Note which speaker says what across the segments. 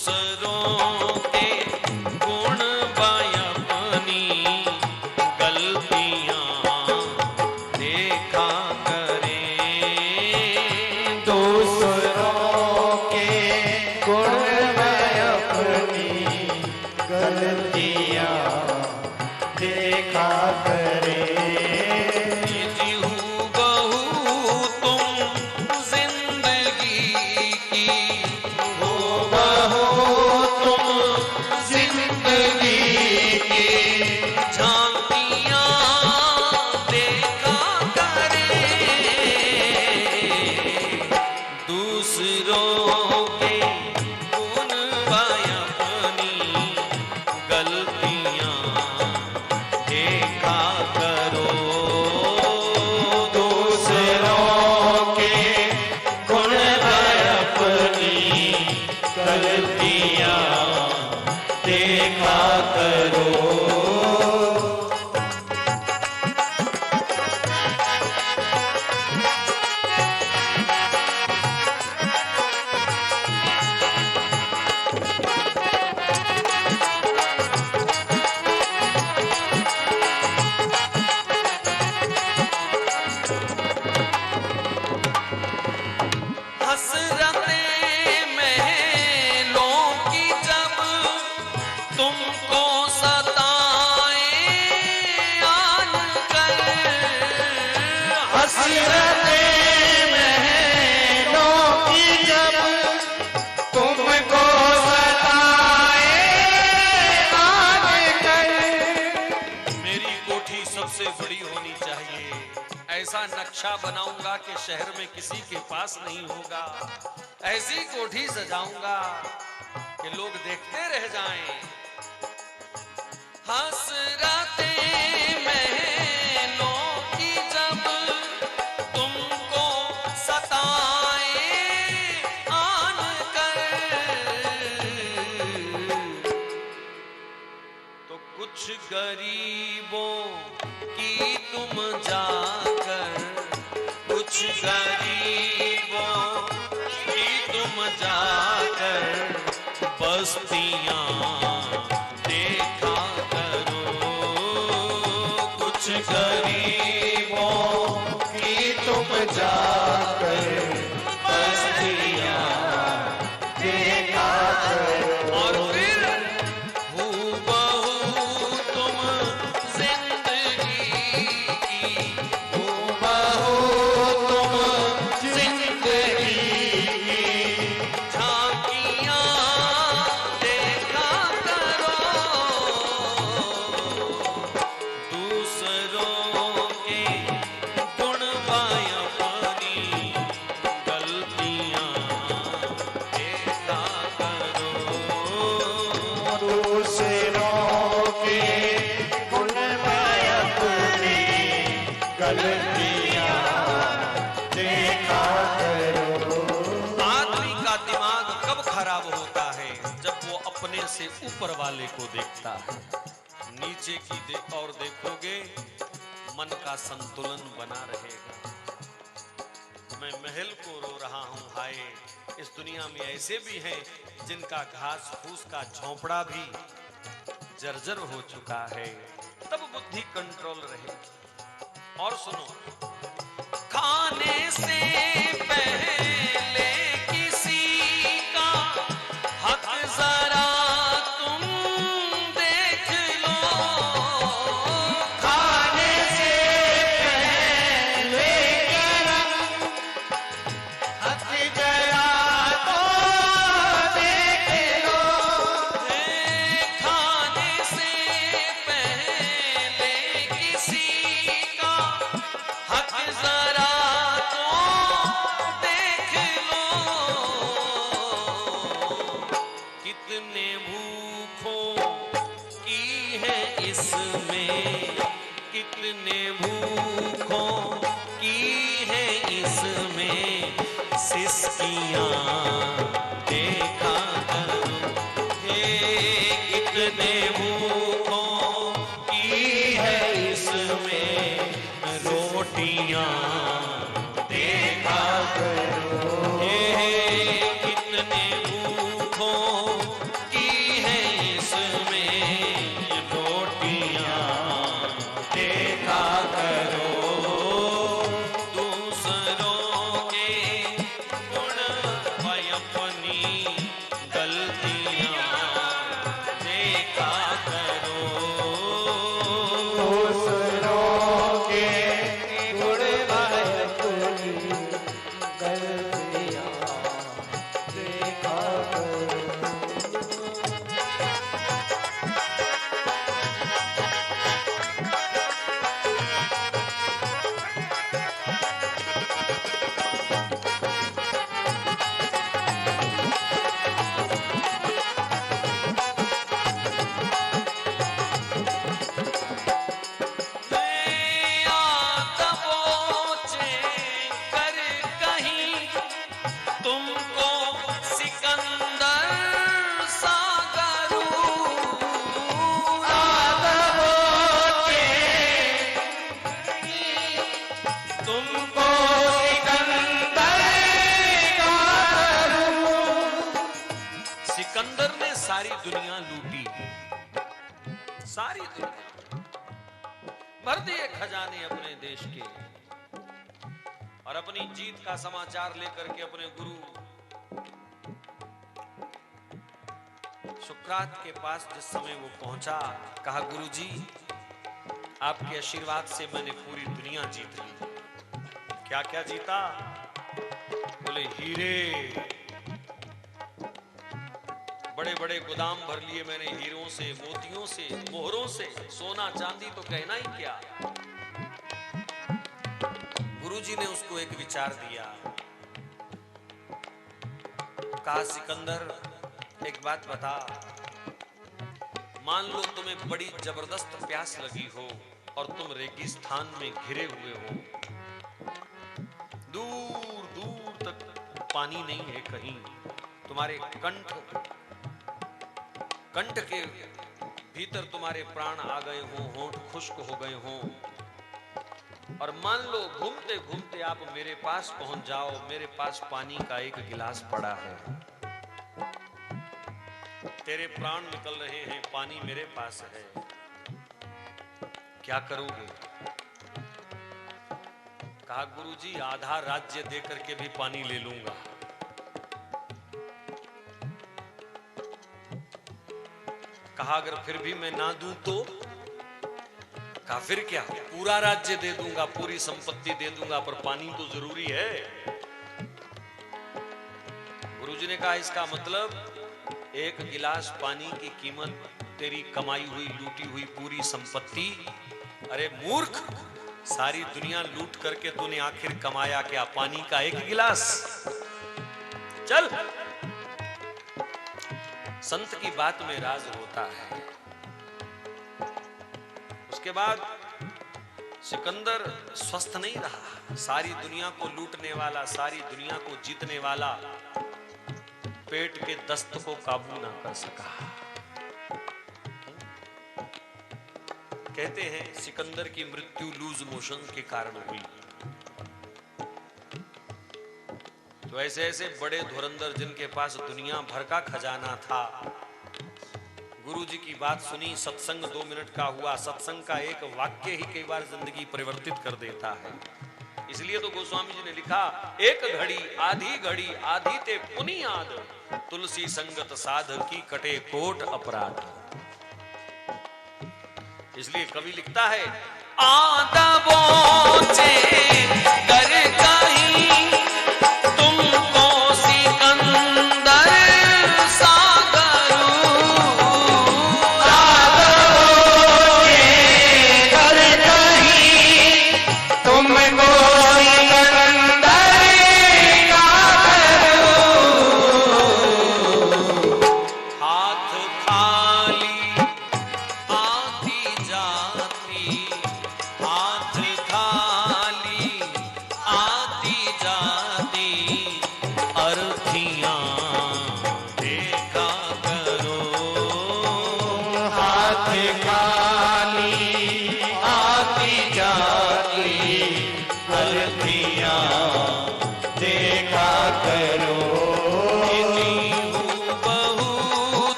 Speaker 1: दूसरों के गुण अपनी गलतियां देखा करें।
Speaker 2: दूसरों के गुण अपनी गलतियां देखा करें।
Speaker 1: ऐसा नक्शा बनाऊंगा कि शहर में किसी के पास नहीं होगा। ऐसी कोठी सजाऊंगा कि लोग देखते रह जाएं। हसरते महलों की जब तुमको सताए आन कर, तो कुछ गरीबों की तुम जाकर, कुछ गरीबों की तुम जाकर बस्तियां देखा करो। कुछ गरीबों की तुम जाकर बस्तियां देखा करो। और फिर हूबहू तुम जिंदगी की, हूबहू तुम जिंदगी की झांकियां देखा करो। दूसरों के गुण अपनी गलतियां देखा करो।
Speaker 2: दूसरों के गुण अपनी गलतियां देखा करो।
Speaker 1: आदमी का दिमाग कब खराब होता है? जब वो अपने से ऊपर वाले को देखता है। नीचे की और देखोगे मन का संतुलन बना रहेगा। मैं महल को रो रहा हूं, हाय इस दुनिया में ऐसे भी हैं जिनका घास फूस का झोंपड़ा भी जर्जर हो चुका है। तब बुद्धि कंट्रोल रहेगी। और सुनो, खाने से पहले किसी का हक जरा तुम देख लो। खाने से पहले
Speaker 2: हक जरा तो देख लो।
Speaker 1: खाने से पहले किसी का हक जरा तो देख लो। कितने भूखों की है इसमें, कितने भूखों की है इसमें सिसकियां देखा करो। हे कितने भूखों की है इसमें रोटियां देखा करो। हे कितने भूखों सिकंदर ने सारी दुनिया लूटी, सारी दुनिया भर दिए खजाने अपने देश के, और अपनी जीत का समाचार लेकर के अपने गुरु सुकरात के पास जिस समय वो पहुंचा, कहा गुरुजी आपके आशीर्वाद से मैंने पूरी दुनिया जीत ली। क्या क्या जीता? बोले हीरे, बड़े बड़े गोदाम भर लिए मैंने हीरों से, मोतियों से, मोहरों से, सोना चांदी तो कहना ही क्या। गुरुजी ने उसको एक विचार दिया, कहा सिकंदर एक बात बता, मान लो तुम्हें बड़ी जबरदस्त प्यास लगी हो और तुम रेगिस्तान में घिरे हुए हो, दूर दूर तक पानी नहीं है कहीं, तुम्हारे कंठ के भीतर तुम्हारे प्राण आ गए हो, होंठ खुश्क हो गए हो, और मान लो घूमते घूमते आप मेरे पास पहुंच जाओ, मेरे पास पानी का एक गिलास पड़ा है, तेरे प्राण निकल रहे हैं, पानी मेरे पास है, क्या करोगे? कहा गुरुजी आधा राज्य देकर के भी पानी ले लूंगा। कहा अगर फिर भी मैं ना दूं तो? कहा फिर क्या, पूरा राज्य दे दूंगा, पूरी संपत्ति दे दूंगा, पर पानी तो जरूरी है। गुरुजी ने कहा इसका मतलब एक गिलास पानी की कीमत तेरी कमाई हुई, लूटी हुई पूरी संपत्ति। अरे मूर्ख, सारी दुनिया लूट करके तूने आखिर कमाया क्या? पानी का एक गिलास। चल, संत की बात में राज होता है। उसके बाद सिकंदर स्वस्थ नहीं रहा, सारी दुनिया को लूटने वाला, सारी दुनिया को जीतने वाला पेट के दस्त को काबू ना कर सका। कहते हैं सिकंदर की मृत्यु लूज मोशन के कारण हुई। तो ऐसे ऐसे बड़े धुरंधर जिनके पास दुनिया भर का खजाना था, गुरु जी की बात सुनी, सत्संग 2 मिनट का हुआ, सत्संग का एक वाक्य ही कई बार जिंदगी परिवर्तित कर देता है। इसलिए तो गोस्वामी जी ने लिखा, एक घड़ी आधी ते पुनियाद, तुलसी संगत साध की कटे कोट अपराध। इसलिए कवि लिखता है, आदा बोचे कर कहीं तुमको सिकंदर सागरू,
Speaker 2: आदा बोचे कर कहीं तुमको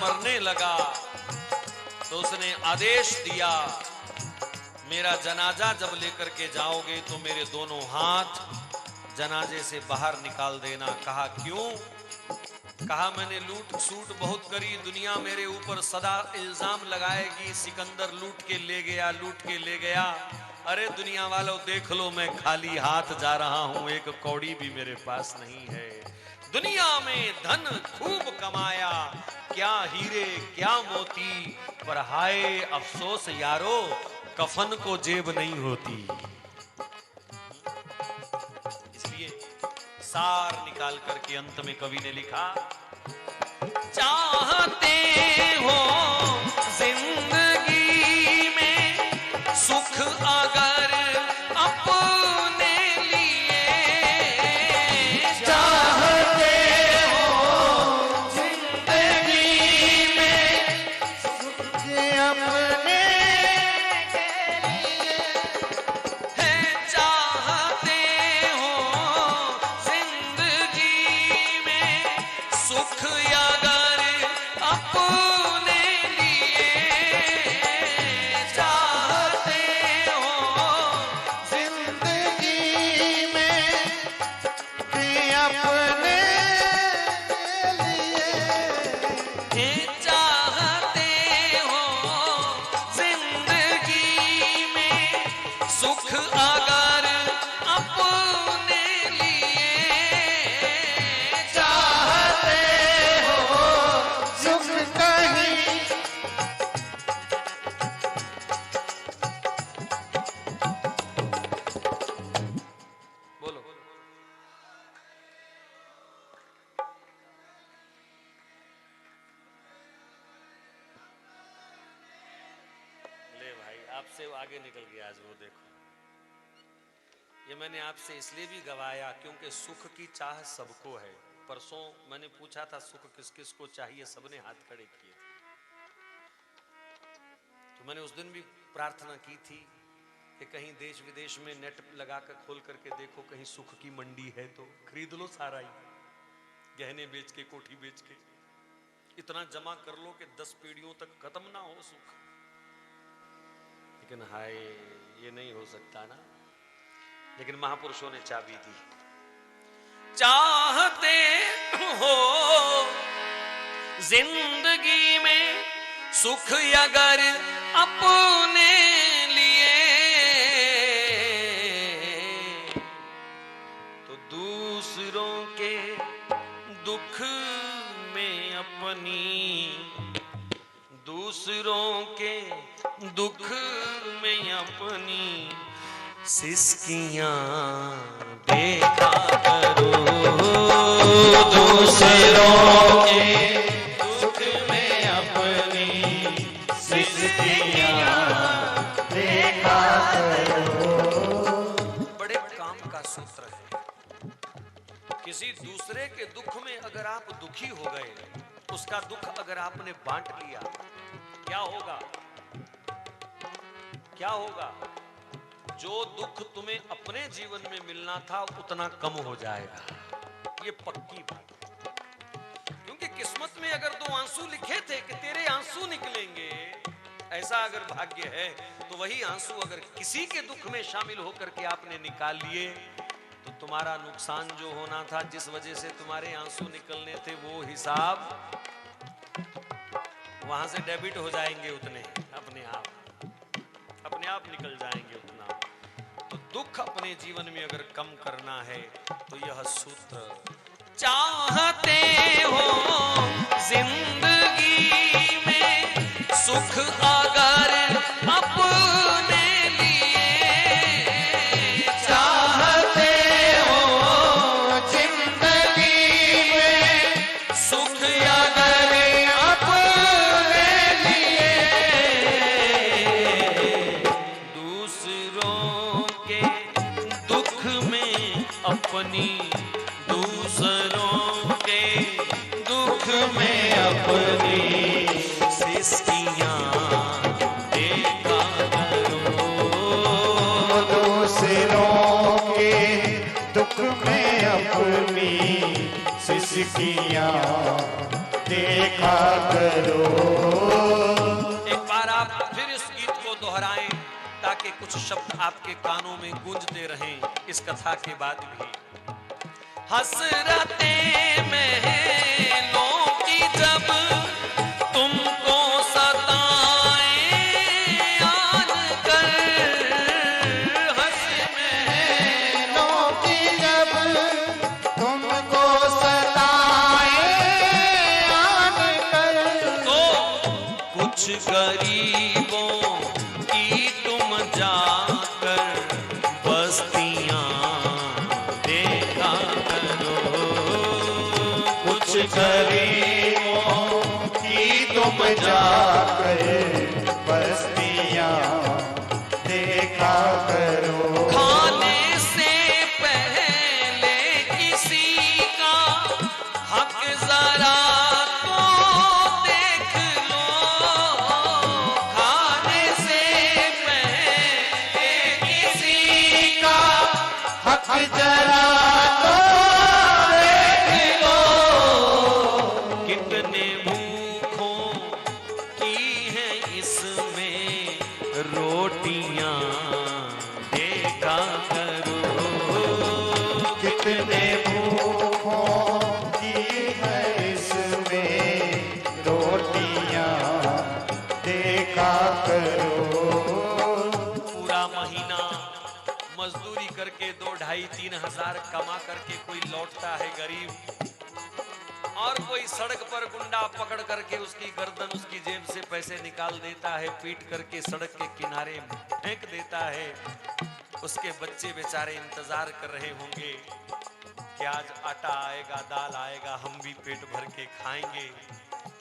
Speaker 1: मरने लगा तो उसने आदेश दिया, मेरा जनाजा जब लेकर के जाओगे तो मेरे दोनों हाथ जनाजे से बाहर निकाल देना। कहा क्यों? कहा मैंने लूट सूट बहुत करी, दुनिया मेरे ऊपर सदा इल्जाम लगाएगी, सिकंदर लूट के ले गया, लूट के ले गया। अरे दुनिया वालों देख लो, मैं खाली हाथ जा रहा हूं, एक कौड़ी भी मेरे पास नहीं है। दुनिया में धन खूब कमाया, क्या हीरे क्या मोती, पर हाय अफसोस यारो कफन को जेब नहीं होती। इसलिए सार निकाल करके अंत में कवि ने लिखा, चाहते हो जिंदगी में सुख अगर अपने लिए,
Speaker 2: चाहते हो जिंदगी में सुख अपने लिए,
Speaker 1: है चाहते हो जिंदगी में सुख अगर अपने लिए, चाहते हो
Speaker 2: जिंदगी में कि अपने लिए,
Speaker 1: चाहते हो जिंदगी में सुख अगर अपने लिए,
Speaker 2: चाहते हो सुख कहीं
Speaker 1: बोलो ले भाई, आपसे आगे निकल गया आज वो, देखो ये मैंने आपसे इसलिए भी गवाया क्योंकि सुख की चाह सबको है। परसों मैंने पूछा था सुख किस किस को चाहिए, सबने हाथ खड़े किए। तो मैंने उस दिन भी प्रार्थना की थी कि कहीं देश विदेश में नेट लगाकर खोल करके देखो, कहीं सुख की मंडी है तो खरीद लो सारा ही, गहने बेच के, कोठी बेच के, इतना जमा कर लो कि 10 पीढ़ियों तक खत्म ना हो सुख। लेकिन हाय ये नहीं हो सकता ना। लेकिन महापुरुषों ने चाबी दी, चाहते हो जिंदगी में सुख अगर अपने लिए, तो दूसरों के दुख में अपनी, दूसरों के दुख में अपनी सिसकियां देखा करो,
Speaker 2: दूसरों के दुख में अपनी सिसकियां देखा करो।
Speaker 1: बड़े काम का सूत्र है। किसी दूसरे के दुख में अगर आप दुखी हो गए, उसका दुख अगर आपने बांट लिया, क्या होगा? क्या होगा? जो दुख तुम्हें अपने जीवन में मिलना था उतना कम हो जाएगा, ये पक्की बात है। क्योंकि किस्मत में अगर 2 आंसू लिखे थे कि तेरे आंसू निकलेंगे, ऐसा अगर भाग्य है, तो वही आंसू अगर किसी के दुख में शामिल होकर के आपने निकाल लिए, तो तुम्हारा नुकसान जो होना था, जिस वजह से तुम्हारे आंसू निकलने थे, वो हिसाब वहां से डेबिट हो जाएंगे, उतने अपने आप निकल जाएंगे उतना। तो दुख अपने जीवन में अगर कम करना है तो यह सूत्र, चाहते हो जिंदगी में सुख अगर अपने लिए,
Speaker 2: चाहते हो जिंदगी में
Speaker 1: सुख
Speaker 2: अगर अपने लिए,
Speaker 1: दूसरों के दुख में अपनी, दूसरों के दुख में अपनी सिसकियां देखा करो,
Speaker 2: दूसरों के दुख में अपनी सिसकियां देखा करो।
Speaker 1: एक बार आप फिर इस गीत को दोहराएं ताकि कुछ शब्द आपके कानों में गूंजते रहें इस कथा के बाद भी। हसरतें महलों की जब तुमको सताएं याद कर, हंस
Speaker 2: महलों की जब तुमको सताए याद कर,
Speaker 1: गरीबों की तुम जाकर बस्तियां देखा करो,
Speaker 2: कुछ गरीबों की तुम जाकर बस्तियां देखा करो।
Speaker 1: खाने से पहले किसी का हक जरा तो देख लो, खाने से पहले किसी का
Speaker 2: हक जरा तो देख लो।
Speaker 1: कितने भूखों की है इसमें रोटियां देखा करो,
Speaker 2: कितने भूखों की है इसमें रोटियां देखा करो।
Speaker 1: पूरा महीना मजदूरी करके 2-2.5-3 हज़ार कमा करके कोई लौटता है गरीब, और कोई सड़क पर गुंडा पकड़ करके उसकी गर्दन उसकी जेब से पैसे निकाल देता है, पीट करके सड़क के किनारे फेंक देता है। उसके बच्चे बेचारे इंतजार कर रहे होंगे कि आज आटा आएगा, दाल आएगा, हम भी पेट भर के खाएंगे।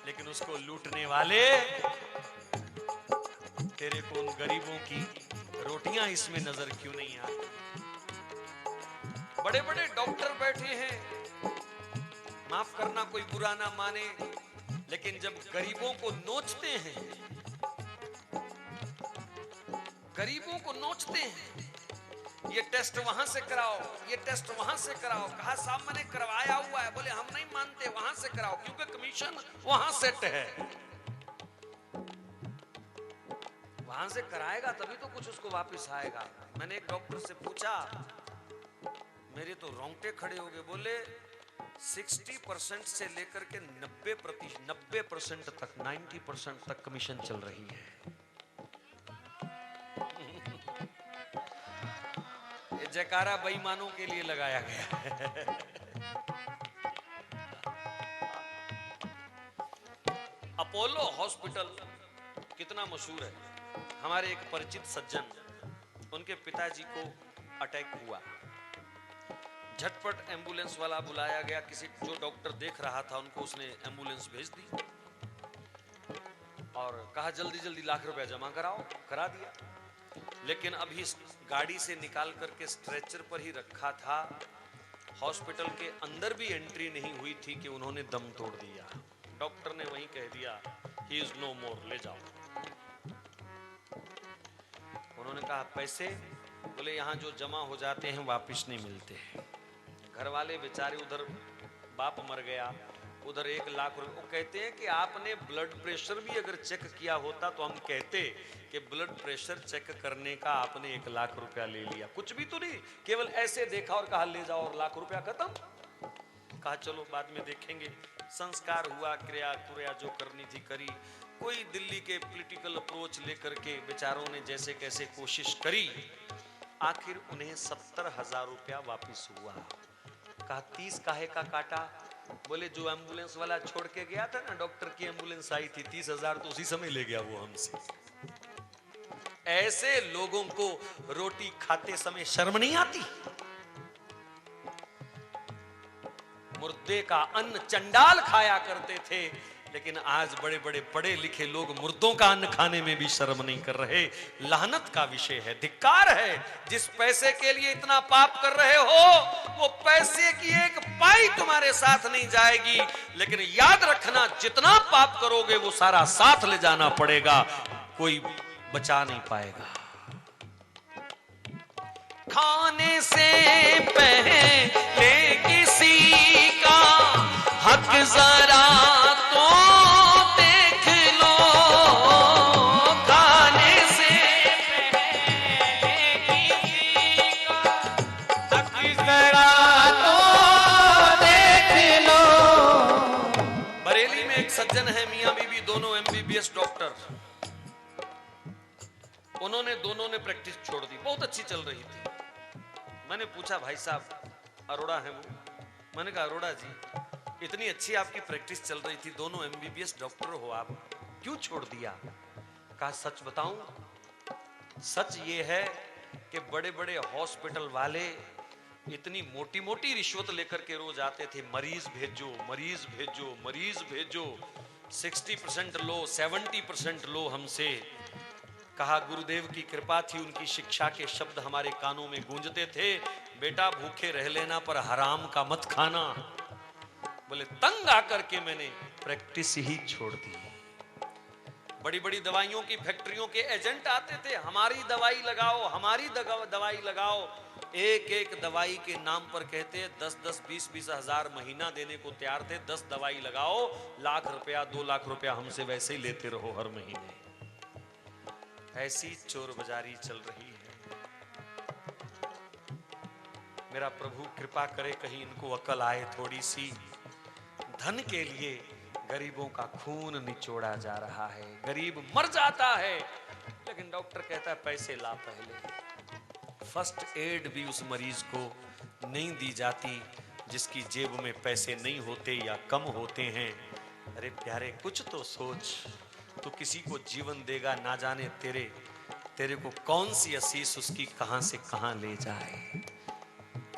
Speaker 1: लेकिन उसको लूटने वाले तेरे को उन गरीबों की रोटियां इसमें नजर क्यों नहीं आती? बड़े बड़े डॉक्टर बैठे हैं, माफ करना कोई बुरा ना माने, लेकिन जब गरीबों को नोचते हैं, गरीबों को नोचते हैं, ये टेस्ट वहां से कराओ, ये टेस्ट वहां से कराओ, कहा साहब मैंने करवाया हुआ है, बोले हम नहीं मानते, वहां से कराओ क्योंकि कमीशन वहां सेट है। वहां से कराएगा तभी तो कुछ उसको वापस आएगा। मैंने एक डॉक्टर से पूछा, मेरे तो रोंगटे खड़े हो गए, बोले 60% से लेकर के 90% तक 90% तक कमीशन चल रही है। ये जयकारा बेईमानों के लिए लगाया गया है। अपोलो हॉस्पिटल कितना मशहूर है। हमारे एक परिचित सज्जन, उनके पिताजी को अटैक हुआ, झटपट एम्बुलेंस वाला बुलाया गया, किसी जो डॉक्टर देख रहा था उनको उसने एम्बुलेंस भेज दी और कहा जल्दी जल्दी लाख रुपया जमा कराओ, करा दिया। लेकिन अभी गाड़ी से निकाल करके स्ट्रेचर पर ही रखा था, हॉस्पिटल के अंदर भी एंट्री नहीं हुई थी कि उन्होंने दम तोड़ दिया। डॉक्टर ने वहीं कह दिया ही इज नो मोर, ले जाओ। उन्होंने कहा पैसे, बोले यहाँ जो जमा हो जाते हैं वापिस नहीं मिलते। घर वाले बेचारे, उधर बाप मर गया, उधर 1 लाख रुपए। वो कहते हैं कि आपने ब्लड प्रेशर भी अगर चेक किया होता तो हम कहते कि ब्लड प्रेशर चेक करने का आपने 1 लाख रुपया ले लिया, कुछ भी तो नहीं, केवल ऐसे देखा और कहा ले जाओ और लाख रुपया खत्म। कहा चलो बाद में देखेंगे। संस्कार हुआ, क्रिया क्रिया जो करनी थी करी। कोई दिल्ली के पॉलिटिकल अप्रोच लेकर के बेचारों ने जैसे कैसे कोशिश करी, आखिर उन्हें 70,000 रुपया वापिस हुआ। कहा 30 काहे का काटा? बोले जो एम्बुलेंस वाला छोड़ के गया था ना, डॉक्टर की एम्बुलेंस आई थी, 30,000 तो उसी समय ले गया वो हमसे। ऐसे लोगों को रोटी खाते समय शर्म नहीं आती? मुर्दे का अन्न चंडाल खाया करते थे, लेकिन आज बड़े बड़े पढ़े लिखे लोग मुर्दों का अन्न खाने में भी शर्म नहीं कर रहे। लानत का विषय है, धिक्कार है। जिस पैसे के लिए इतना पाप कर रहे हो, वो पैसे की 1 पाई तुम्हारे साथ नहीं जाएगी, लेकिन याद रखना जितना पाप करोगे वो सारा साथ ले जाना पड़ेगा, कोई बचा नहीं पाएगा। खाने से पहले किसी का हक जरा तो देख लो, खाने से पहले किसी का हक जरा तो देख लो। बरेली में एक सज्जन है, मियां बीबी, दोनों MBBS डॉक्टर। उन्होंने दोनों ने प्रैक्टिस छोड़ दी, बहुत अच्छी चल रही थी। मैंने पूछा भाई साहब, अरोड़ा है वो, मैंने कहा अरोड़ा जी इतनी अच्छी आपकी प्रैक्टिस चल रही थी, दोनों MBBS डॉक्टर हो आप, क्यों छोड़ दिया? कहा सच बताऊं, सच ये है कि बड़े बड़े हॉस्पिटल वाले इतनी मोटी मोटी रिश्वत लेकर के रोज आते थे, मरीज भेजो मरीज भेजो मरीज भेजो, 60% लो 70% लो हमसे। कहा गुरुदेव की कृपा थी, उनकी शिक्षा के शब्द हमारे कानों में गूंजते थे, बेटा भूखे रह लेना पर हराम का मत खाना। बोले तंग आकर के मैंने प्रैक्टिस ही छोड़ दी। बड़ी बड़ी दवाइयों की फैक्ट्रियों के एजेंट आते थे, हमारी दवाई लगाओ हमारी दवाई लगाओ। एक एक दवाई के नाम पर कहते 10-10 20-20 हजार महीना देने को तैयार थे। 10 दवाई लगाओ, लाख रुपया 2 लाख रुपया हमसे वैसे ही लेते रहो हर महीने। ऐसी चोर बाजारी चल रही है। मेरा प्रभु कृपा करे कहीं इनको अकल आए थोड़ी सी। धन के लिए गरीबों का खून निचोड़ा जा रहा है, गरीब मर जाता है, लेकिन डॉक्टर कहता है पैसे ला पहले। फर्स्ट एड भी उस मरीज को नहीं दी जाती जिसकी जेब में पैसे नहीं होते या कम होते हैं। अरे प्यारे कुछ तो सोच, तो किसी को जीवन देगा ना जाने तेरे को कौन सी असीस उसकी कहां से कहां ले जाए।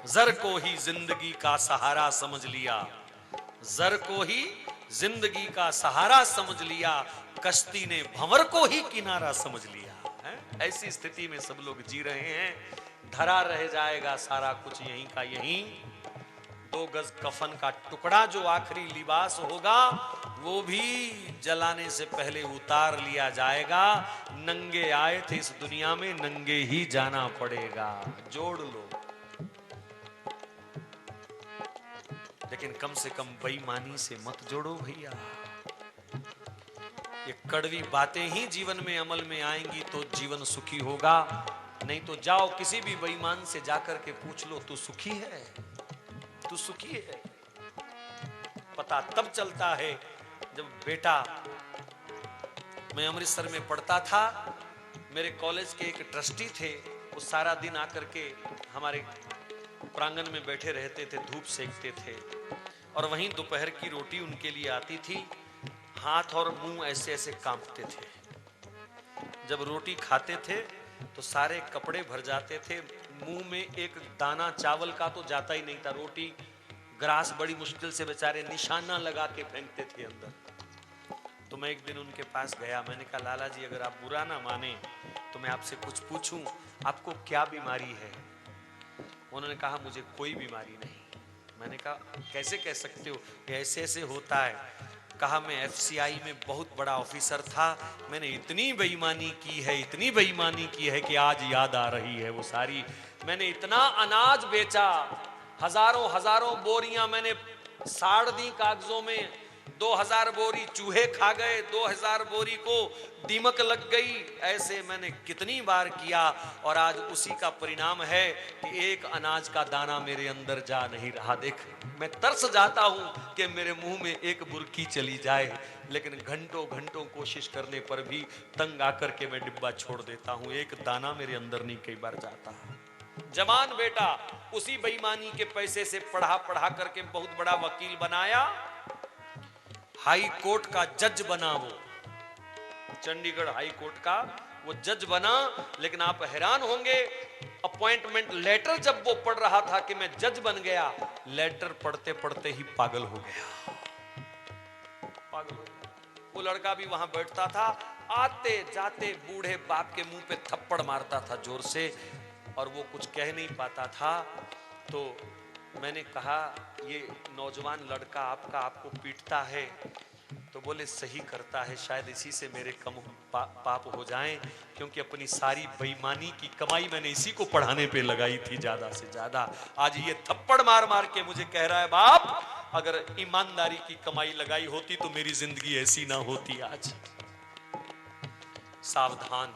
Speaker 1: जर को ही जिंदगी का सहारा समझ लिया, जर को ही जिंदगी का सहारा समझ लिया, कश्ती ने भंवर को ही किनारा समझ लिया है? ऐसी स्थिति में सब लोग जी रहे हैं। धरा रह जाएगा सारा कुछ यहीं का यहीं। 2 गज कफन का टुकड़ा जो आखिरी लिबास होगा वो भी जलाने से पहले उतार लिया जाएगा। नंगे आए थे इस दुनिया में, नंगे ही जाना पड़ेगा, जोड़ लो। लेकिन कम से कम बेईमानी से मत जोड़ो भैया। ये कड़वी बातें ही जीवन में अमल में आएंगी तो जीवन सुखी होगा। नहीं तो जाओ किसी भी बेईमान से जाकर के पूछ लो, तू सुखी है, तू सुखी है। पता तब चलता है जब बेटा, मैं अमृतसर में पढ़ता था, मेरे कॉलेज के एक ट्रस्टी थे, वो सारा दिन आकर के हमारे प्रांगण में बैठे रहते थे, धूप सेकते थे और वहीं दोपहर की रोटी उनके लिए आती थी। हाथ और मुंह ऐसे ऐसे कांपते थे। जब रोटी खाते थे तो सारे कपड़े भर जाते थे, मुंह में एक दाना चावल का तो जाता ही नहीं था। रोटी ग्रास बड़ी मुश्किल से बेचारे निशाना लगा के फेंकते थे अंदर। तो मैं एक दिन उनके पास गया, मैंने कहा लाला जी अगर आप बुरा ना माने तो मैं आपसे कुछ पूछूं, आपको क्या बीमारी है? उन्होंने कहा मुझे कोई बीमारी नहीं। मैंने कहा कैसे कह सकते हो, ऐसे ऐसे होता है। कहा मैं एफसीआई में बहुत बड़ा ऑफिसर था, मैंने इतनी बेईमानी की है, इतनी बेईमानी की है कि आज याद आ रही है वो सारी। मैंने इतना अनाज बेचा, हजारों हजारों बोरियां मैंने साड़ दी कागजों में। 2000 बोरी चूहे खा गए, 2000 बोरी को दीमक लग गई। ऐसे मैंने कितनी बार किया और आज उसी का परिणाम है कि एक अनाज का दाना मेरे अंदर जा नहीं रहा। देख मैं तरस जाता हूं कि मेरे मुंह में एक बुरकी चली जाए, लेकिन घंटों घंटों कोशिश करने पर भी तंग आकर के मैं डिब्बा छोड़ देता हूं। एक दाना मेरे अंदर नहीं कई बार जाता। जवान बेटा उसी बेईमानी के पैसे से पढ़ा पढ़ा करके बहुत बड़ा वकील बनाया, हाई कोर्ट का जज बना, वो चंडीगढ़ हाई कोर्ट का वो जज बना। लेकिन आप हैरान होंगे, अपॉइंटमेंट लेटर जब वो पढ़ रहा था कि मैं जज बन गया, लेटर पढ़ते पढ़ते ही पागल हो गया। पागल हो गया। वो लड़का भी वहां बैठता था, आते जाते बूढ़े बाप के मुंह पे थप्पड़ मारता था जोर से, और वो कुछ कह नहीं पाता था। तो मैंने कहा ये नौजवान लड़का आपको पीटता है? तो बोले सही करता है, शायद इसी से मेरे कम पाप हो जाएं, क्योंकि अपनी सारी बेईमानी की कमाई मैंने इसी को पढ़ाने पे लगाई थी ज्यादा से ज्यादा। आज ये थप्पड़ मार मार के मुझे कह रहा है बाप अगर ईमानदारी की कमाई लगाई होती तो मेरी जिंदगी ऐसी ना होती आज। सावधान।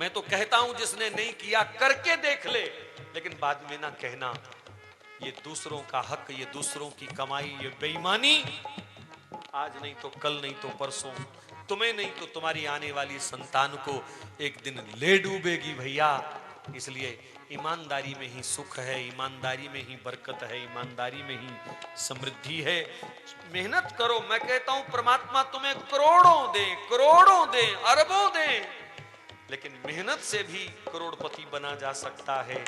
Speaker 1: मैं तो कहता हूं जिसने नहीं किया करके देख ले, लेकिन बाद में ना कहना ये दूसरों का हक, ये दूसरों की कमाई, ये बेईमानी आज नहीं तो कल, नहीं तो परसों, तुम्हें नहीं तो तुम्हारी आने वाली संतान को एक दिन ले डूबेगी भैया। इसलिए ईमानदारी में ही सुख है, ईमानदारी में ही बरकत है, ईमानदारी में ही समृद्धि है। मेहनत करो। मैं कहता हूं परमात्मा तुम्हें करोड़ों दे, अरबों दे, लेकिन मेहनत से भी करोड़पति बना जा सकता है।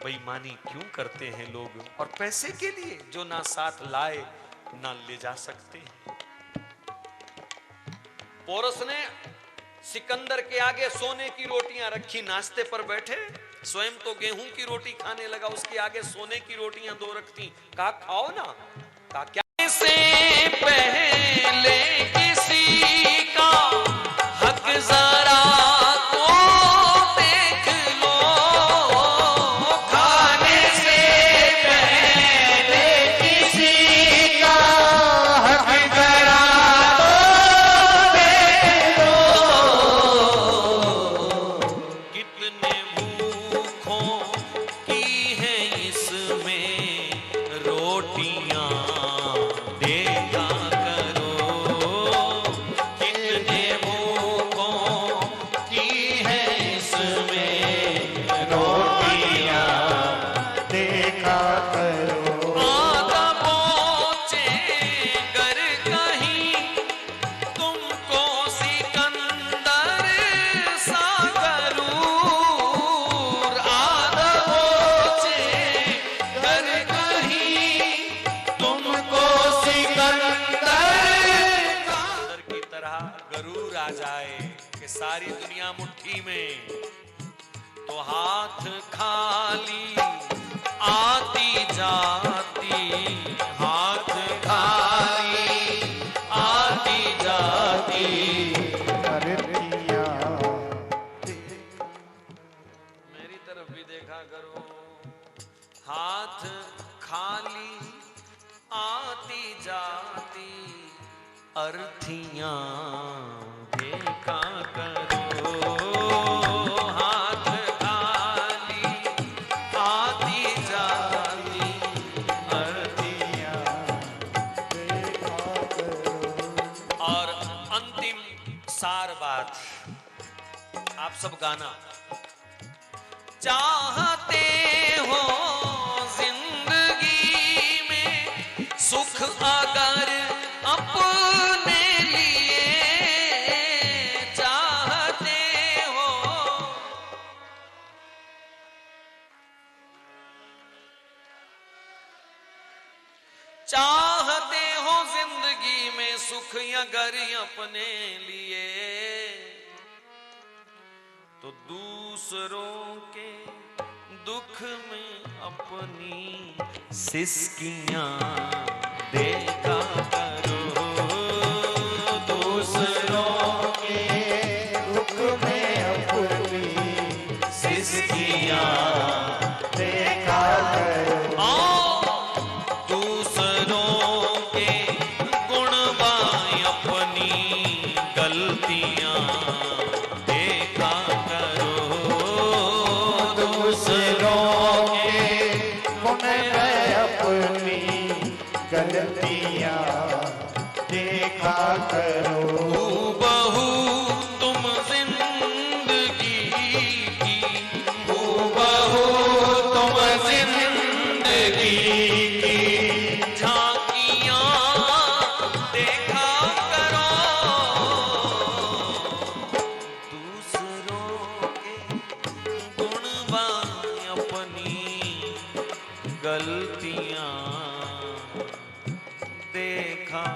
Speaker 1: बेईमानी क्यों करते हैं लोग? और पैसे के लिए जो ना साथ लाए ना ले जा सकते। पोरस ने सिकंदर के आगे सोने की रोटियां रखी, नाश्ते पर बैठे, स्वयं तो गेहूं की रोटी खाने लगा, उसके आगे सोने की रोटियां 2 रखती। कहा खाओ ना। कहा क्या से पहले किसी का हक जरा तो देख लो, खाने से पहले किसी का हक जरा तो देख लो, कितने भूखों की है इसमें रोटियां देखा करो, कितने भूखों की है इसमें
Speaker 2: रोटियां देखा करो।
Speaker 1: आगा पहुंचे गर कहीं तुमको सिकंदर सा करूर, आगा पहुंचे गर कहीं तुमको सिकंदर की तरह गरूर आ जाए कि सारी दुनिया मुट्ठी में, तो हाथ खाली आती जाती, हाथ खाली आती जाती।
Speaker 2: धरतियां
Speaker 1: मेरी तरफ भी देखा करो। हाथ खाली आती जाती, अर्थियां देखा करो। हाथ खाली आती जाती, अर्थियां
Speaker 2: देखा करो।
Speaker 1: और अंतिम सार बात आप सब गाना। चाहते हो जिंदगी में सुख अगर अपने लिए, चाहते हो जिंदगी में सुख अगर अपने लिए, तो दूसरों के दुख में अपनी सिसकियां देखा करो, दूसरों
Speaker 2: के दुख में अपनी
Speaker 1: सिसकियां
Speaker 2: देखा करो।
Speaker 1: दूसरों के गुणवान अपनी गलतियां देखा करो,
Speaker 2: दूसरों के गुण में अपनी गलतियां देखा करो।
Speaker 1: हूबहू तुम जिंदगी की, हूबहू तुम जिंदगी की झांकियां देखा करो, दूसरों के गुणवान अपनी गलतियां देखा